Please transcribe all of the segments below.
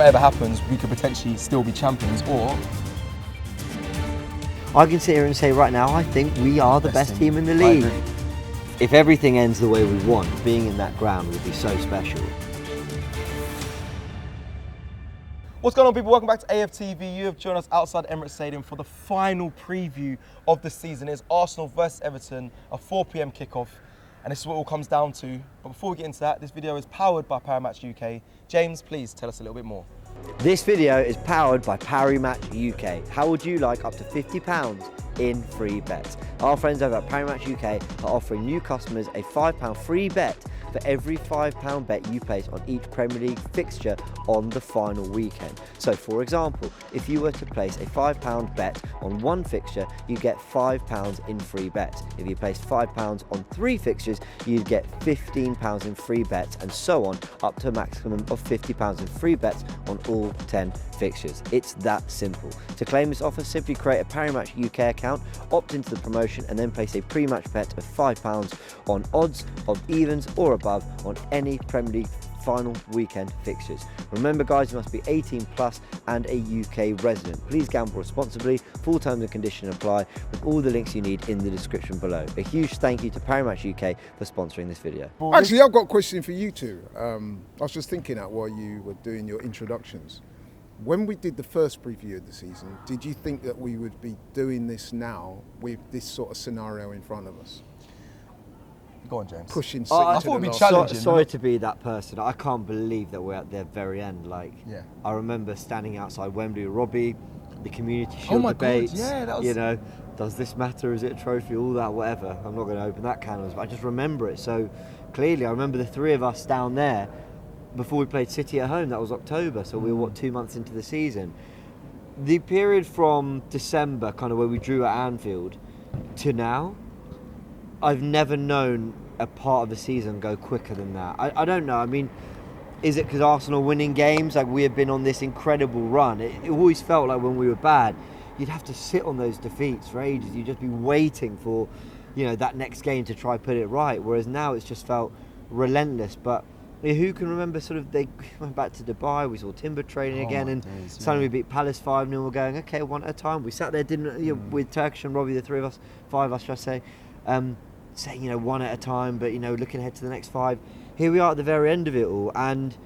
whatever happens, we could potentially still be champions, or... I can sit here and say right now, I think we are the best team in the league. If everything ends the way we want, being in that ground would be so special. What's going on, people? Welcome back to AFTV. You have joined us outside Emirates Stadium for the final preview of the season. It's Arsenal versus Everton, a 4 p.m. kickoff, and this is what it all comes down to. But before we get into that, this video is powered by Paramatch UK. James, please tell us a little bit more. This video is powered by Paramatch UK. How would you like up to £50 in free bets? Our friends over at Paramatch UK are offering new customers a £5 free bet for every £5 bet you place on each Premier League fixture on the final weekend. So for example, if you were to place a £5 bet on one fixture, you get £5 in free bets. If you placed £5 on 3 fixtures, you'd get £15 in free bets, and so on, up to a maximum of £50 in free bets on all 10 fixtures. It's that simple. To claim this offer, simply create a Paramatch UK account, opt into the promotion, and then place a pre-match bet of £5 on odds of evens or above on any Premier League final weekend fixtures. Remember guys, you must be 18 plus and a UK resident. Please gamble responsibly. Full terms and conditions apply, with all the links you need in the description below. A huge thank you to Paramatch UK for sponsoring this video. Actually, I've got a question for you two. I was just thinking that while you were doing your introductions. When we did the first preview of the season, did you think that we would be doing this now with this sort of scenario in front of us? Go on, James. Pushing City I to thought the it'd be last. challenging. Sorry to be that person. I can't believe that we're at the very end. Yeah. I remember standing outside Wembley with Robbie, the Community Shield Oh my God, debates. yeah, that was... You know, does this matter? Is it a trophy? All that, whatever. I'm not going to open that can of worms, but I just remember it so clearly. I remember the three of us down there before we played City at home. That was October, so we were 2 months into the season. The period from December, kind of where we drew at Anfield, to now, I've never known a part of the season go quicker than that. I don't know. I mean, is it because Arsenal winning games? Like, we have been on this incredible run. It always felt like when we were bad, you'd have to sit on those defeats for ages. You'd just be waiting for, you know, that next game to try put it right. Whereas now it's just felt relentless. But who can remember sort of, they went back to Dubai, we saw Timber training again, and suddenly we beat Palace 5-0. We're going, okay, one at a time. We sat there, with Turkish and Robbie, the three of us, 5 of us, should I say, saying, you know, one at a time, but, you know, looking ahead to the next 5. Here we are at the very end of it all, and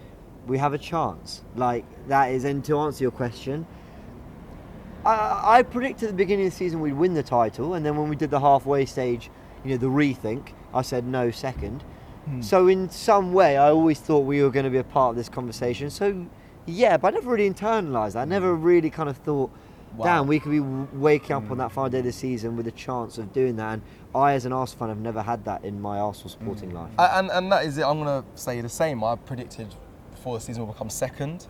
we have a chance. Like, that is, and to answer your question, I predicted at the beginning of the season we'd win the title, and then when we did the halfway stage, you know, the rethink, I said no second. So in some way, I always thought we were going to be a part of this conversation. So, yeah, but I never really internalised that. I never really kind of thought, damn, we could be waking up on that final day of the season with a chance of doing that. And I, as an Arsenal fan, have never had that in my Arsenal supporting life. And that is it. I'm going to say the same. I predicted before the season will become second.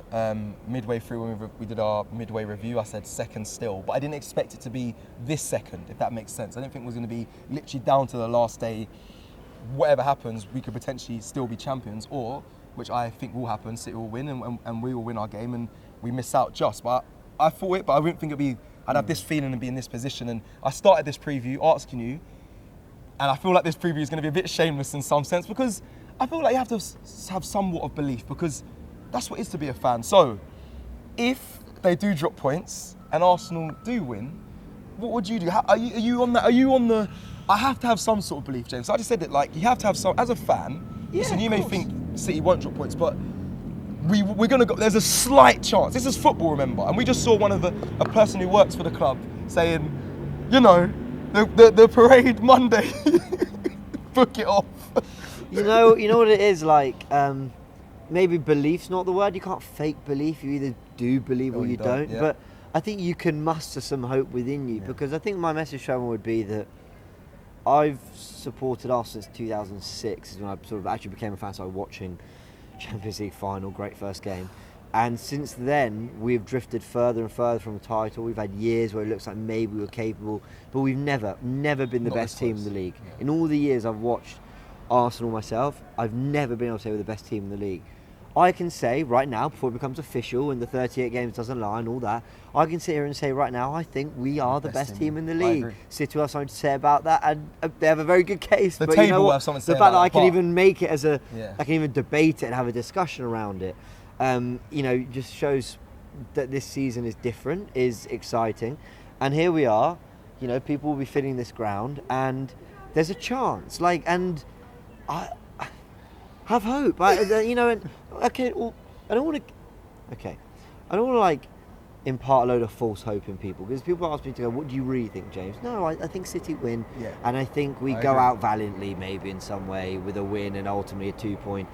Midway through, when we did our midway review, I said second still. But I didn't expect it to be this second, if that makes sense. I didn't think it was going to be literally down to the last day. Whatever happens, we could potentially still be champions, or, which I think will happen, City will win and we will win our game and we miss out just. But I thought it, but I wouldn't think I'd have this feeling and be in this position. And I started this preview asking you, and I feel like this preview is going to be a bit shameless in some sense, because I feel like you have to have somewhat of belief, because that's what it is to be a fan. So, if they do drop points and Arsenal do win, what would you do? Are you on that? Are you on the? I have to have some sort of belief, James. So I just said that, like, you have to have some, as a fan. Yeah, listen, you may think City won't drop points, but we're gonna go. There's a slight chance. This is football, remember, and we just saw a person who works for the club saying, you know, the parade Monday, book it off. You know what it is like. Maybe belief's not the word. You can't fake belief. You either do believe or you don't. Yeah. But I think you can muster some hope within you, because I think my message, Trevor, would be that I've supported Arsenal since 2006, is when I sort of actually became a fan. So watching Champions League final, great first game, and since then we've drifted further and further from the title. We've had years where it looks like maybe we were capable, but we've never been the best team in the league. Yeah. In all the years I've watched Arsenal myself, I've never been able to say we're the best team in the league. I can say right now, before it becomes official and the 38 games doesn't lie and all that, I can sit here and say right now, I think we are the best team in the league. City will have something to say about that, and they have a very good case. The but table you know will what? have something to say the fact about that I can but even make it as I can even debate it and have a discussion around it. Just shows that this season is different, is exciting, and here we are. People will be filling this ground, and there's a chance. And I have hope. Okay. Well, I don't want to impart a load of false hope in people, because people ask me to go, what do you really think, James? No, I think City win, and I think we go out valiantly, maybe in some way, with a win and ultimately a 2-point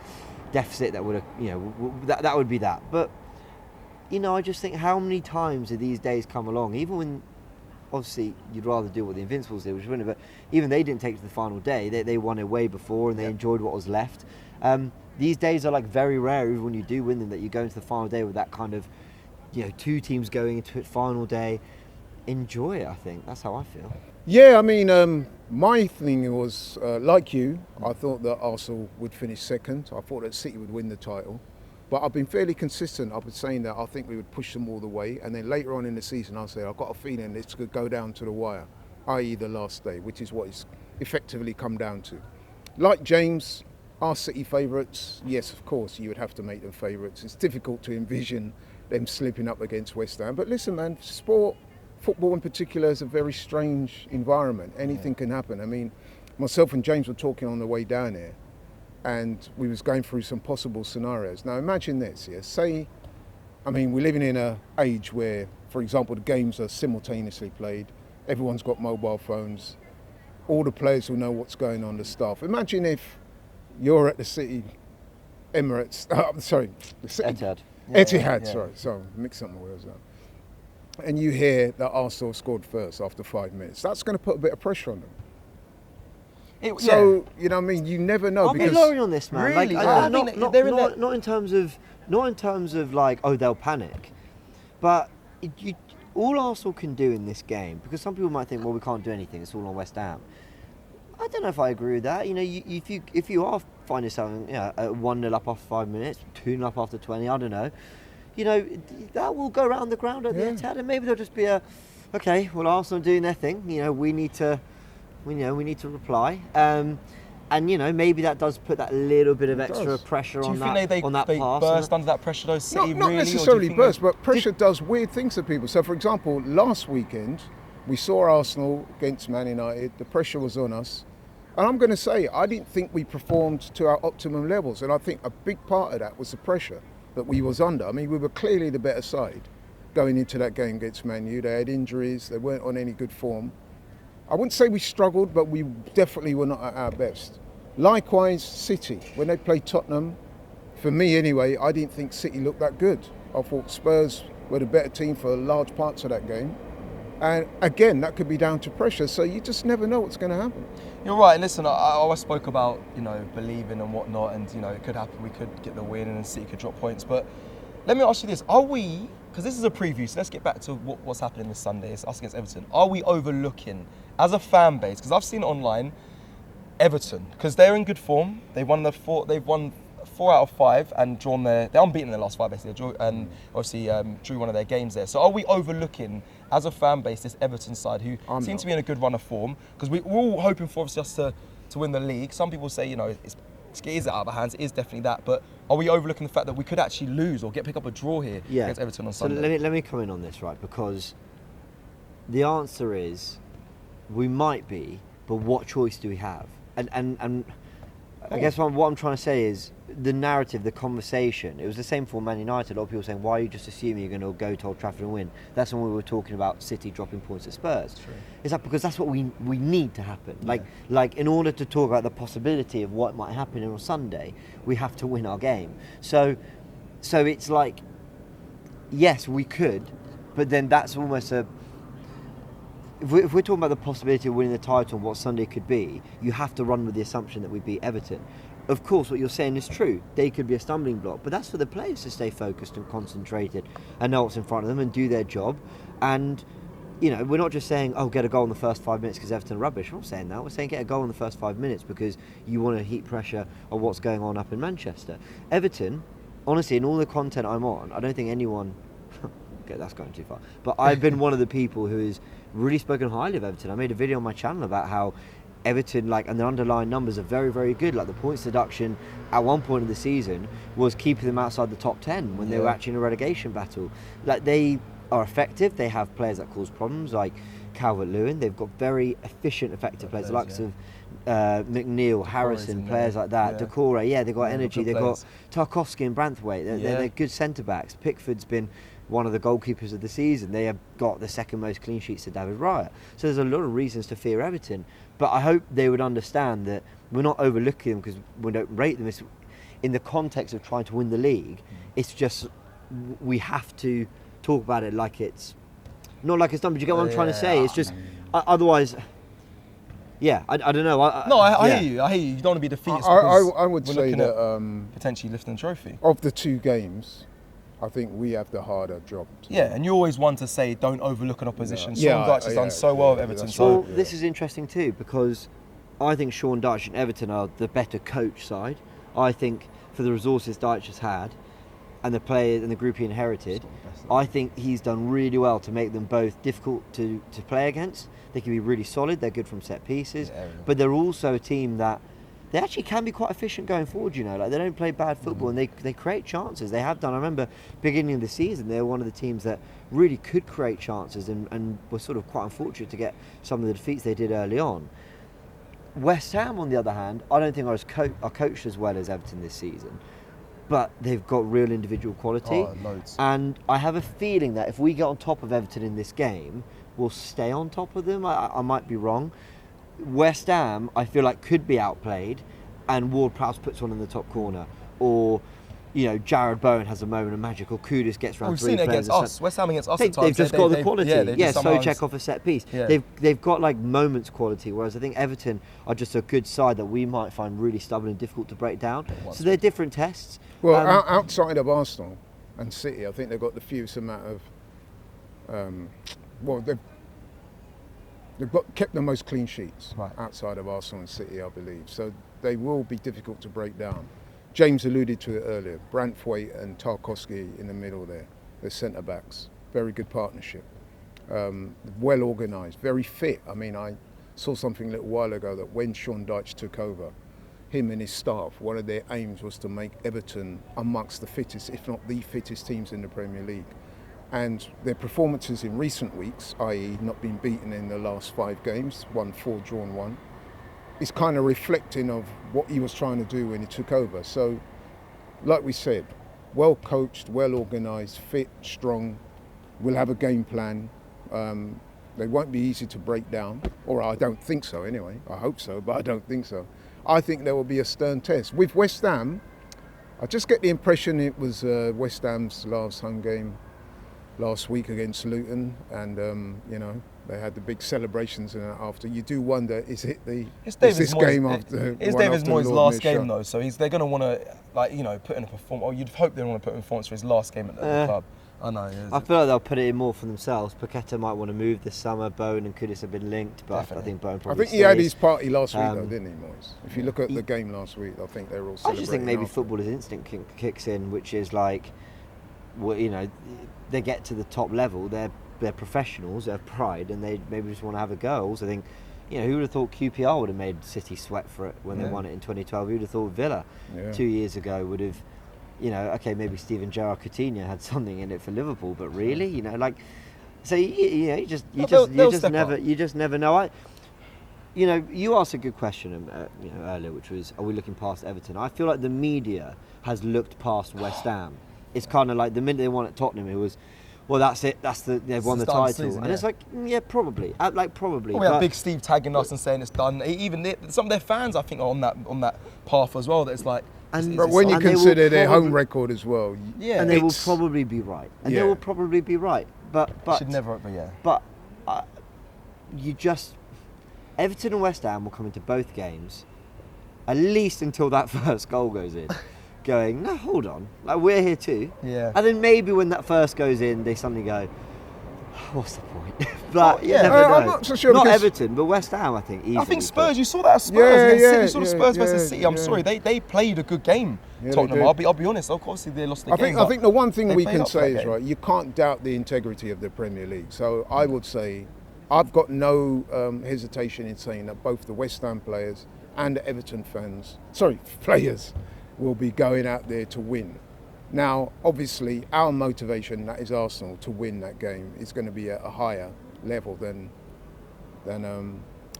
deficit that would have, that would be that. But I just think, how many times have these days come along, even when obviously you'd rather do what the Invincibles did, which was win it, but even they didn't take it to the final day. They won it way before, and they enjoyed what was left. These days are very rare, even when you do win them, that you go into the final day with that kind of, two teams going into it final day. Enjoy it, I think. That's how I feel. Yeah, I mean, my thing was, like you, I thought that Arsenal would finish second. I thought that City would win the title. But I've been fairly consistent. I've been saying that I think we would push them all the way. And then later on in the season, I said, I've got a feeling this could go down to the wire, i.e. the last day, which is what it's effectively come down to. Like James, our City favourites, yes, of course, you would have to make them favourites. It's difficult to envision them slipping up against West Ham. But listen, man, football in particular, is a very strange environment. Anything can happen. I mean, myself and James were talking on the way down here, and we was going through some possible scenarios. Now imagine this, we're living in an age where, for example, the games are simultaneously played, everyone's got mobile phones, all the players will know what's going on, the staff. Imagine if you're at the City Emirates, the City Etihad. Etihad, sorry, mix up my words now. And you hear that Arsenal scored first after 5 minutes. That's going to put a bit of pressure on them. You know what I mean? You never know. I'll be lowering on this, man. Really? Not in terms of they'll panic, but all Arsenal can do in this game, because some people might think, well, we can't do anything, it's all on West Ham. I don't know if I agree with that. If you are finding yourself 1-0 up after 5 minutes, 2-0 up after 20, I don't know. That will go around the ground at the Etihad, and maybe there'll just be Arsenal doing their thing. We need to reply. Maybe that does put that little bit of extra pressure on that. Do you think they burst under that pressure, though, City? Not necessarily burst, but pressure does weird things to people. So, for example, last weekend, we saw Arsenal against Man United. The pressure was on us. And I'm going to say, I didn't think we performed to our optimum levels. And I think a big part of that was the pressure that we was under. I mean, we were clearly the better side going into that game against Man U. They had injuries. They weren't on any good form. I wouldn't say we struggled, but we definitely were not at our best. Likewise, City, when they played Tottenham, for me anyway, I didn't think City looked that good. I thought Spurs were the better team for large parts of that game. And again, that could be down to pressure, so you just never know what's going to happen. You're right, and listen, I always spoke about, believing and whatnot, and, it could happen, we could get the win and City could drop points, but let me ask you this, are we, because this is a preview, so let's get back to what's happening this Sunday, it's us against Everton, are we overlooking, as a fan base, because I've seen it online, Everton, because they're in good form, they've won 4 out of 5 and they're unbeaten in the last 5 basically, and obviously drew one of their games there. So are we overlooking, as a fan base, this Everton side who seem to be in a good run of form? Because we're all hoping for obviously us to win the league. Some people say, it is out of our hands, it is definitely that, but are we overlooking the fact that we could actually lose or pick up a draw here against Everton on Sunday? So let me come in on this, right, because the answer is we might be, but what choice do we have? And I guess what I'm trying to say is the narrative, the conversation. It was the same for Man United. A lot of people saying, why are you just assuming you're going to go to Old Trafford and win? That's when we were talking about City dropping points at Spurs. True. Is that because that's what we need to happen? Yeah. Like in order to talk about the possibility of what might happen on Sunday, we have to win our game. So it's like, yes, we could, but then that's almost a... If we're talking about the possibility of winning the title and what Sunday could be, you have to run with the assumption that we beat Everton. Of course, what you're saying is true. They could be a stumbling block, but that's for the players to stay focused and concentrated and know what's in front of them and do their job. And, we're not just saying, get a goal in the first 5 minutes because Everton are rubbish. We're not saying that. We're saying get a goal in the first 5 minutes because you want to heap pressure on what's going on up in Manchester. Everton, honestly, in all the content I'm on, I don't think anyone... Okay, that's going too far. But I've been one of the people who has really spoken highly of Everton. I made a video on my channel about how Everton, like, and the underlying numbers are very, very good. Like the points deduction at one point of the season was keeping them outside the top 10 when they were actually in a relegation battle. Like, they are effective. They have players that cause problems, like Calvert-Lewin. They've got very efficient, effective players, the likes of McNeil, Harrison, players like that. Decore, they've got energy. They've got Tarkowski and Branthwaite. They're good centre backs. Pickford's been one of the goalkeepers of the season. They have got the second most clean sheets to David Raya. So there's a lot of reasons to fear Everton. But I hope they would understand that we're not overlooking them because we don't rate them. It's in the context of trying to win the league. It's just we have to talk about it like it's not like it's done. But you get what I'm trying to say? It's just otherwise. Yeah, I don't know. I hear you. I hear you. You don't want to be defeated. I would say that potentially lifting the trophy. Of the two games, I think we have the harder job. And you're always one to say don't overlook an opposition. Sean Dyche has done so well at Everton. Well, this is interesting too because I think Sean Dyche and Everton are the better coach side. I think for the resources Dyche has had and the players and the group he inherited, I think he's done really well to make them both difficult to play against. They can be really solid. They're good from set pieces, but they're also a team that they actually can be quite efficient going forward, like they don't play bad football and they create chances. They have done. I remember beginning of the season, they were one of the teams that really could create chances and were sort of quite unfortunate to get some of the defeats they did early on. West Ham, on the other hand, I don't think are coached as well as Everton this season, but they've got real individual quality. Loads. And I have a feeling that if we get on top of Everton in this game, we'll stay on top of them. I might be wrong. West Ham, I feel like could be outplayed, and Ward-Prowse puts one in the top corner, or Jared Bowen has a moment of magic, or Kudus gets round. We've seen it against us. West Ham against us. They've just got the quality. Souček off a set piece. Yeah. They've got like moments quality, whereas I think Everton are just a good side that we might find really stubborn and difficult to break down. So they're different tests. Well, outside of Arsenal and City, I think they've got the fewest amount of. They've kept the most clean sheets outside of Arsenal and City, I believe. So they will be difficult to break down. James alluded to it earlier. Branthwaite and Tarkowski in the middle there. They're centre-backs. Very good partnership. Well organised, very fit. I mean, I saw something a little while ago that when Sean Dyche took over, him and his staff, one of their aims was to make Everton amongst the fittest, if not the fittest teams in the Premier League. And their performances in recent weeks, i.e. not being beaten in the last 5 games, won 4, drawn 1, is kind of reflecting of what he was trying to do when he took over. So, like we said, well coached, well organised, fit, strong, we'll have a game plan. They won't be easy to break down, or I don't think so anyway. I hope so, but I don't think so. I think there will be a stern test. With West Ham, I just get the impression it was West Ham's last home game last week against Luton, and they had the big celebrations and after. You do wonder, is it this game after? It's David Moyes' last game though, so they're going to want to put in a performance. Or you'd hope they want to put in a performance for his last game at the club. I know. I feel like they'll put it in more for themselves. Paqueta might want to move this summer. Bowen and Kudus have been linked, but Definitely. I think Bowen probably. I think he had his party last week though, didn't he, Moyes? If you look at the game last week, I think they were all celebrating. I just think maybe after. footballer's instinct kicks in, which is like, they get to the top level, they're professionals, they have pride, and they maybe just want to have a go. Also, I think, who would have thought QPR would have made City sweat for it when they won it in 2012? Who would have thought Villa 2 years ago would have, maybe Steven Gerrard Coutinho had something in it for Liverpool, but really, so you just never know. You asked a good question, earlier, which was, are we looking past Everton? I feel like the media has looked past West Ham. It's kind of like the minute they won at Tottenham, it was, well, that's it. They've won the title, season, and it's like, probably. Probably. We had Big Steve tagging us and saying it's done. Even some of their fans, I think, are on that path as well. That it's like. But when you consider their home record as well, and they will probably be right. And they will probably be right. But should never. But Everton and West Ham will come into both games, at least until that first goal goes in. Going, no, hold on, we're here too. Yeah. And then maybe when that first goes in, they suddenly go, what's the point? But I'm not so sure. Not Everton, but West Ham, I think. I think Spurs. You saw that at Spurs against City. You saw the Spurs versus City. I'm sorry, they played a good game. Tottenham. I'll be honest. Of course, they lost the game. I think the one thing we can say is you can't doubt the integrity of the Premier League. So I would say I've got no hesitation in saying that both the West Ham players and the Everton players will be going out there to win. Now, obviously, our motivation, that is Arsenal, to win that game is going to be at a higher level than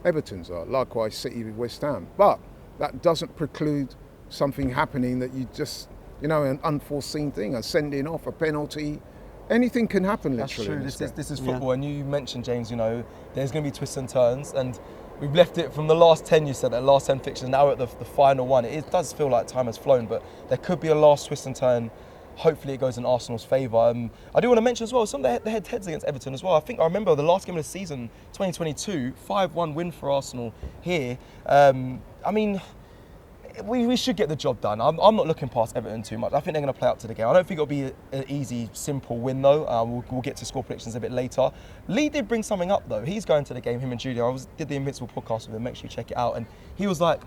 Everton's are. Likewise, City with West Ham. But that doesn't preclude something happening that you just, an unforeseen thing, a sending off, a penalty. Anything can happen, literally. That's true. This is football. And you mentioned, James, there's going to be twists and turns. And we've left it from the last 10, you said, the last 10 fixtures, now at the final one. It does feel like time has flown, but there could be a last twist and turn. Hopefully it goes in Arsenal's favour. I do want to mention as well, some of the head-to-heads against Everton as well. I remember the last game of the season, 2022, 5-1 win for Arsenal here. We should get the job done. I'm not looking past Everton too much. I think they're going to play up to the game. I don't think it'll be an easy, simple win though. We'll get to score predictions a bit later. Lee did bring something up though. He's going to the game, him and Julia. Did the Invincible podcast with him. Make sure you check it out. And he was like,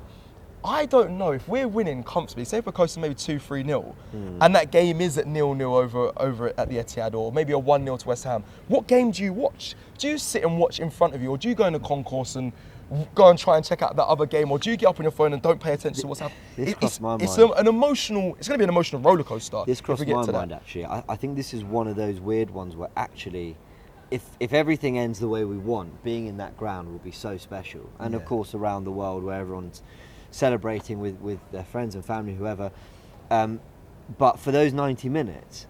I don't know if we're winning comfortably. Say if we're close to maybe 2-3-0, and that game is at 0-0 over at the Etihad, or maybe a 1-0 to West Ham. What game do you watch? Do you sit and watch in front of you, or do you go in the concourse and go and try and check out that other game, or do you get up on your phone and don't pay attention to what's happening? This crossed my mind. It's going to be an emotional roller coaster. This crossed my mind actually. I think this is one of those weird ones where actually, if everything ends the way we want, being in that ground will be so special. And of course around the world where everyone's celebrating with their friends and family, whoever. But for those 90 minutes,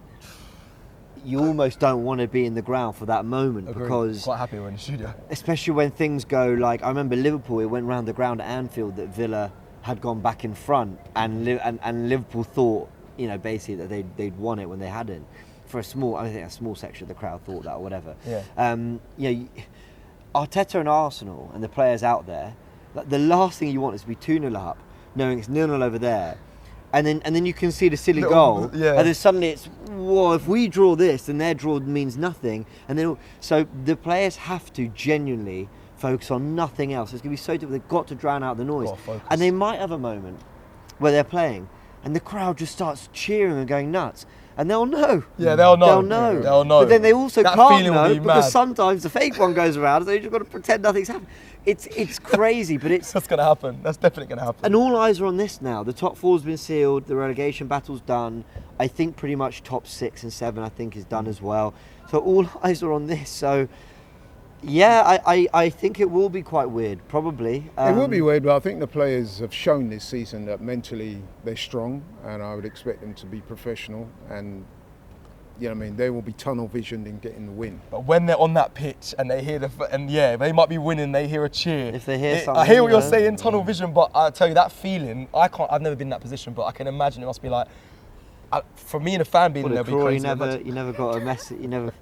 you almost don't want to be in the ground for that moment. Agreed. Because quite happy we're in the studio. Especially when things go like, I remember Liverpool, it went round the ground at Anfield that Villa had gone back in front, and Liverpool thought, basically that they'd won it when they hadn't. For a small section of the crowd thought that, or whatever. Yeah. Arteta and Arsenal and the players out there, the last thing you want is to be 2-0 up, knowing it's 0-0 over there. And then you can see the silly goal, and then suddenly it's, whoa, if we draw this, then their draw means nothing. And then, so the players have to genuinely focus on nothing else. It's going to be so difficult. They've got to drown out the noise. And they might have a moment where they're playing, and the crowd just starts cheering and going nuts. And they'll know. Yeah, they'll know. They'll know. But then they also can't know because mad. Sometimes the fake one goes around, so you've just got to pretend nothing's happened. It's crazy, but it's... That's going to happen. That's definitely going to happen. And all eyes are on this now. The top four's been sealed. The relegation battle's done. I think pretty much top 6 and 7, I think, is done as well. So all eyes are on this. So, yeah, I think it will be quite weird, probably. It will be weird, but I think the players have shown this season that mentally they're strong, and I would expect them to be professional, and they will be tunnel visioned in getting the win. But when they're on that pitch and they hear they might be winning, they hear a cheer. If they hear something, I hear what you're saying, tunnel vision, but I tell you that feeling, I've never been in that position, but I can imagine it must be like, for me and a fan being in there, be crazy. You never got a message. You never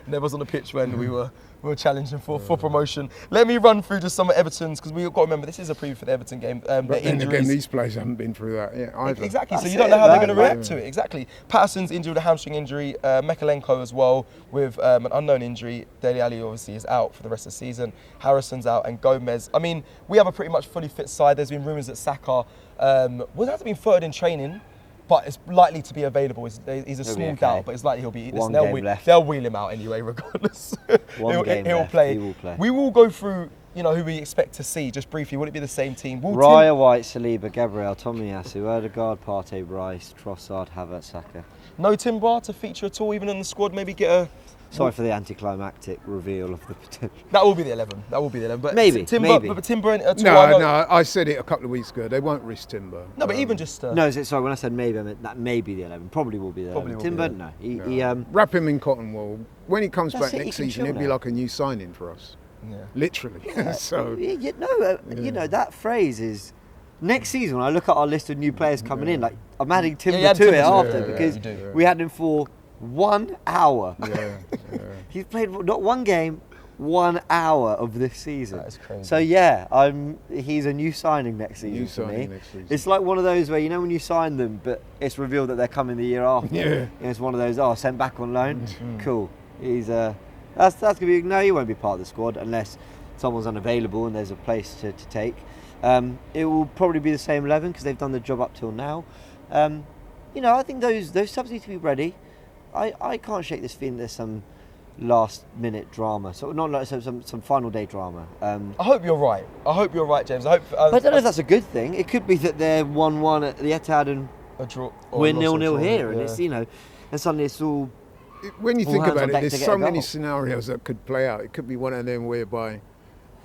was on the pitch when we were challenging for promotion. Let me run through just some of Everton's, because we've got to remember this is a preview for the Everton game. But then again, these players haven't been through that yet either. Exactly, so you don't know how they're going to react to it. Exactly. Patterson's injured with a hamstring injury. Mekalenko as well with an unknown injury. Dele Alli obviously is out for the rest of the season. Harrison's out, and Gomez. I mean, we have a pretty much fully fit side. There's been rumours that Saka would have to be third in training, but it's likely to be available. He's a small doubt, but it's likely he'll be. They'll wheel him out anyway, regardless. He'll play. He will play. We will go through, who we expect to see just briefly. Will it be the same team? Raya, White, Saliba, Gabriel, Tomiyasu, Odegaard, Partey, Rice, Trossard, Havertz, Saka. No Timber to feature at all, even in the squad. Maybe get a. Sorry for the anticlimactic reveal of the potential. That will be the 11. But maybe. But Timber and No, I said it a couple of weeks ago. They won't risk Timber. No, but even just. No, sorry. When I said maybe, I meant that may be the 11. Probably will be the 11. Timber, no. He wrap him in cotton wool. When he comes back next season, he'll be like a new signing for us. Yeah. Literally. So. That phrase is. Next season, when I look at our list of new players coming in, like I'm adding Timber to it after because we had him for 1 hour. He's played not one game, 1 hour of this season. That is crazy. So he's a new signing next season for me. It's like one of those where when you sign them, but it's revealed that they're coming the year after. Yeah. It's one of those sent back on loan. Cool. He's that's gonna be he won't be part of the squad unless someone's unavailable and there's a place to take. It will probably be the same 11 because they've done the job up till now. I think those subs need to be ready. I can't shake this feeling there's some last minute drama. So not like some final day drama. I hope you're right. James. I hope. But I don't know if that's a good thing. It could be that they're 1-1 at the Etihad and a draw, or we're a loss or 0-0 draw, here, yeah. and it's and suddenly it's all. When you All think hands about on it, deck to there's get so a many goal. scenarios that could play out. It could be one of them whereby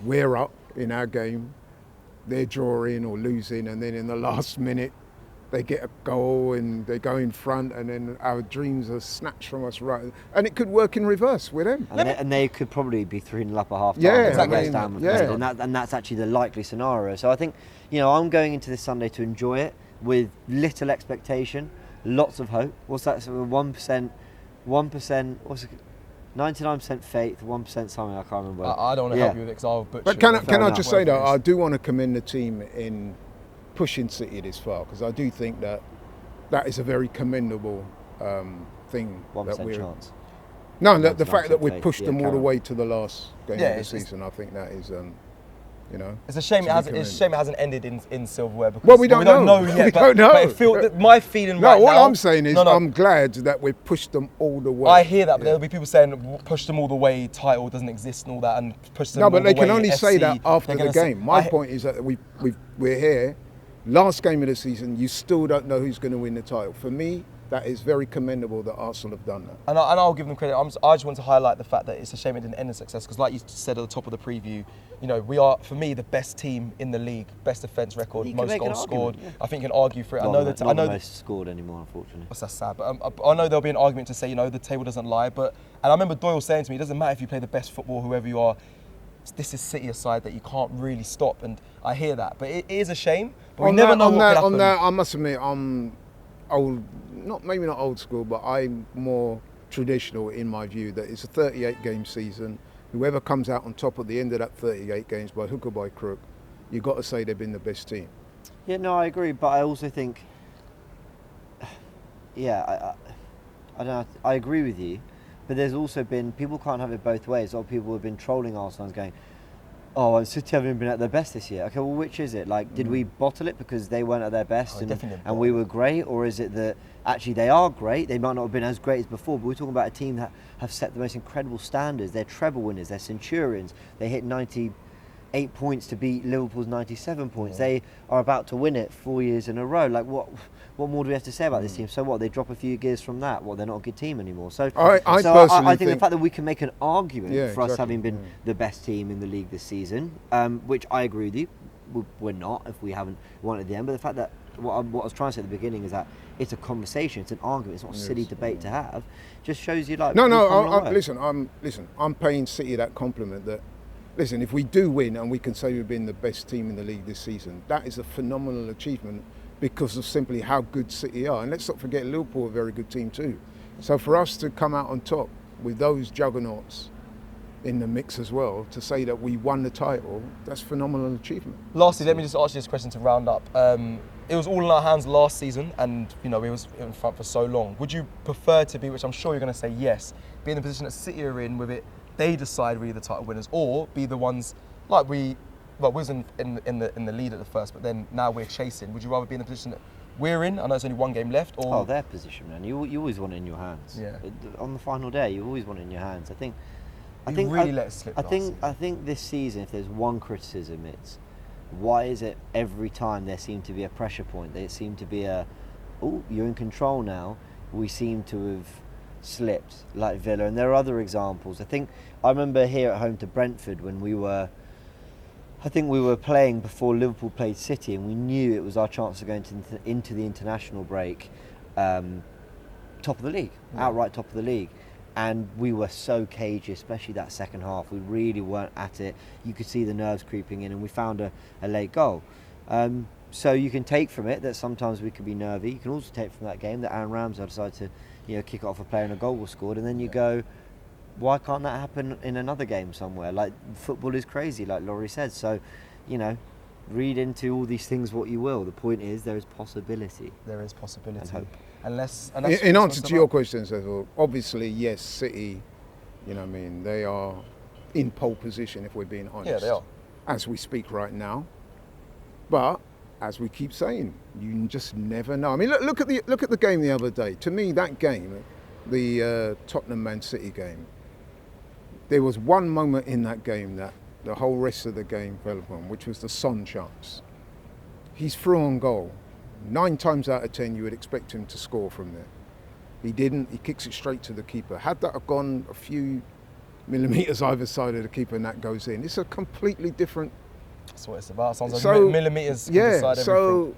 we're up in our game, they're drawing or losing, and then in the last minute they get a goal and they go in front, and then our dreams are snatched from us right. And it could work in reverse with them. And they could probably be 3-0 up at half time. Yeah, And that's actually the likely scenario. So I think, I'm going into this Sunday to enjoy it with little expectation, lots of hope. What's that? So 1%, what's it? 99% faith, 1% something, I can't remember. I don't want to help you with it because I'll butcher But it. can I just say that I do want to commend the team in pushing City this far, because I do think that is a very commendable thing. 1% chance. No, the fact that we faith, pushed them all the Karen. way to the last game Yeah, of the it's- season, I think that is, It's a shame to be it hasn't ended in silverware. Because Well, we don't know. yet. We but, don't know. But my feeling No, right all now. I'm saying is I'm glad that we pushed them all the way. I hear that, but there'll be people saying push them all the way, title doesn't exist and all that, and push them No, all but the they way. can only say FC, that after they're the gonna say- game. My point is that we're here, last game of the season, you still don't know who's going to win the title. For me, that is very commendable that Arsenal have done that. And I'll give them credit. I just want to highlight the fact that it's a shame it didn't end in success, because like you said at the top of the preview, we are, for me, the best team in the league, best defence record, You can most make an goals scored. argument, yeah. I think you can argue for it. Not I know the that most scored anymore, unfortunately. that's sad, but I know there'll be an argument to say, the table doesn't lie. And I remember Doyle saying to me, it doesn't matter if you play the best football, whoever you are, this is City aside that you can't really stop. And I hear that, but it is a shame. But we never know what could happen. On that, I must admit, I'm old, maybe not old school, but I'm more traditional in my view that it's a 38 game season. Whoever comes out on top at the end of that 38 games by hook or by crook, you've got to say they've been the best team. Yeah, no, I agree, but I also think, I don't know, I agree with you, but there's also been, people can't have it both ways. A lot of people have been trolling Arsenal and going, oh, City haven't been at their best this year. Okay, well, which is it? Like, did we bottle it because they weren't at their best and we were great? Or is it that actually they are great? They might not have been as great as before, but we're talking about a team that have set the most incredible standards. They're treble winners, they're Centurions. They hit 98 points to beat Liverpool's 97 points. They are about to win it 4 years in a row. Like, what more do we have to say about this team? So what, they drop a few gears from that? What, they're not a good team anymore? So I I think the fact that we can make an argument for us exactly, having been the best team in the league this season, which I agree with you, we're not if we haven't won at the end. But the fact that what I was trying to say at the beginning is that it's a conversation, it's an argument, it's not a silly debate to have. Just shows you like listen, I'm paying City that compliment that. Listen, if we do win and we can say we've been the best team in the league this season, that is a phenomenal achievement because of simply how good City are. And let's not forget, Liverpool are a very good team too. So for us to come out on top with those juggernauts in the mix as well, to say that we won the title, that's phenomenal achievement. Lastly, let me just ask you this question to round up. It was all in our hands last season, and it was in front for so long. Would you prefer to be, which I'm sure you're going to say yes, be in the position that City are in with it, they decide really the title winners, or be the ones like we was in the lead at the first, but then now we're chasing? Would you rather be in the position that we're in? I know there's only one game left. Or their position, man. You always want it in your hands. Yeah. On the final day, you always want it in your hands. I think really let it slip. I think this season, if there's one criticism, it's why is it every time there seemed to be a pressure point? There seemed to be you're in control now. We seem to have slipped like Villa, and there are other examples. I remember here at home to Brentford when we were playing before Liverpool played City, and we knew it was our chance of going into the international break top of the league, outright top of the league. And we were so cagey, especially that second half. We really weren't at it. You could see the nerves creeping in, and we found a late goal. So you can take from it that sometimes we could be nervy. You can also take from that game that Aaron Ramsey decided to kick off a player and a goal was scored, and then you go, why can't that happen in another game somewhere? Like, football is crazy, like Laurie said. So, read into all these things what you will. The point is, there is possibility. There is possibility. And hope. In answer to your question, Cecil, obviously, yes, City, they are in pole position, if we're being honest. Yeah, they are. As we speak right now. But as we keep saying, you just never know. I mean, look at the game the other day. To me, that game, the Tottenham Man City game, there was one moment in that game that the whole rest of the game fell upon, which was the Son chance. He's through on goal. 9 times out of 10, you would expect him to score from there. He didn't. He kicks it straight to the keeper. Had that have gone a few millimetres either side of the keeper and that goes in, it's a completely different. That's what it's about. Sounds like So, millimetres can yeah, decide everything. so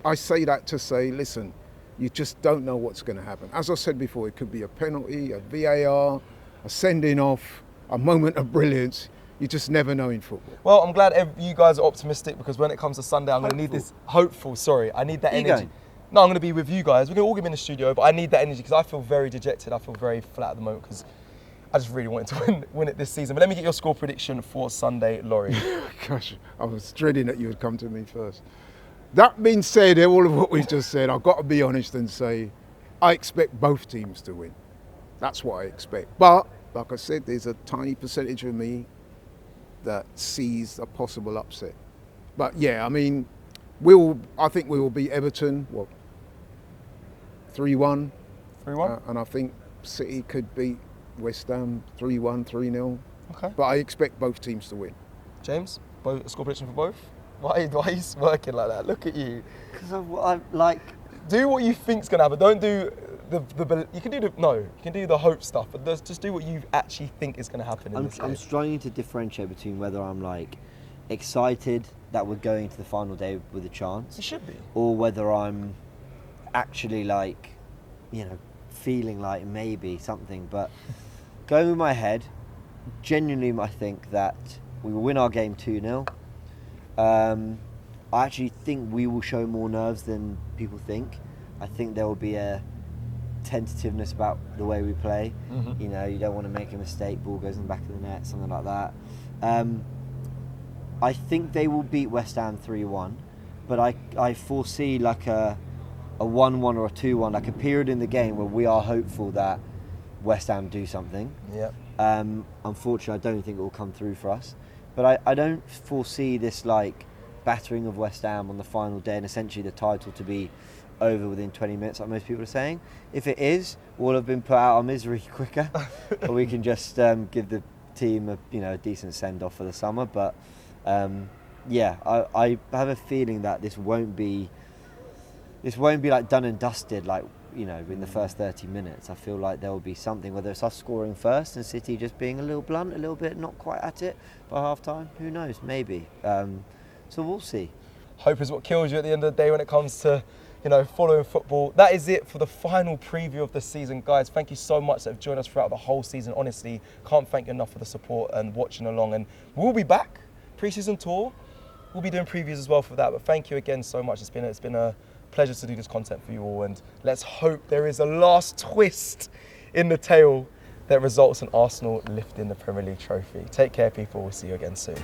I say that to say, listen, you just don't know what's going to happen. As I said before, it could be a penalty, a VAR, a sending off, a moment of brilliance. You just never know in football. Well, I'm glad you guys are optimistic, because when it comes to Sunday, I'm going to need this. Hopeful, sorry. I need that Are you energy. going? No, I'm going to be with you guys. We're going to all be in the studio, but I need that energy because I feel very dejected. I feel very flat at the moment because I just really wanted to win it this season. But let me get your score prediction for Sunday, Laurie. Gosh, I was dreading that you would come to me first. That being said, all of what we've just said, I've got to be honest and say I expect both teams to win. That's what I expect. But, like I said, there's a tiny percentage of me that sees a possible upset. But yeah, I mean, I think we will beat Everton, 3-1. 3-1? And I think City could beat West Ham 3-1, 3-0. Okay. But I expect both teams to win. James, score prediction for both? Why are you smirking like that? Look at you. Because I like. Do what you think's going to happen. Don't do you can do the hope stuff, but just do what you actually think is going to happen in this game. I'm struggling to differentiate between whether I'm like excited that we're going to the final day with a chance. You should be. Or whether I'm actually like, feeling like maybe something. But going with my head, genuinely I think that we will win our game 2-0. I actually think we will show more nerves than people think. I think there will be a tentativeness about the way we play. Mm-hmm. You don't want to make a mistake, ball goes in the back of the net, something like that. I think they will beat West Ham 3-1, but I foresee like a 1-1 or a 2-1, like a period in the game where we are hopeful that West Ham do something. Yep. Unfortunately, I don't think it will come through for us. But I don't foresee this like battering of West Ham on the final day and essentially the title to be over within 20 minutes, like most people are saying. If it is, we'll have been put out of misery quicker, or we can just give the team a decent send off for the summer. But I have a feeling that this won't be like done and dusted, like in the first 30 minutes. I feel like there will be something, whether it's us scoring first and City just being a little blunt, a little bit not quite at it by half time. Who knows? Maybe. So we'll see. Hope is what kills you at the end of the day when it comes to following football. That is it for the final preview of the season, guys. Thank you so much that have joined us throughout the whole season. Honestly, can't thank you enough for the support and watching along. And we'll be back pre-season tour. We'll be doing previews as well for that. But thank you again so much. It's been a pleasure to do this content for you all, and let's hope there is a last twist in the tale that results in Arsenal lifting the Premier League trophy. Take care, people. We'll see you again soon.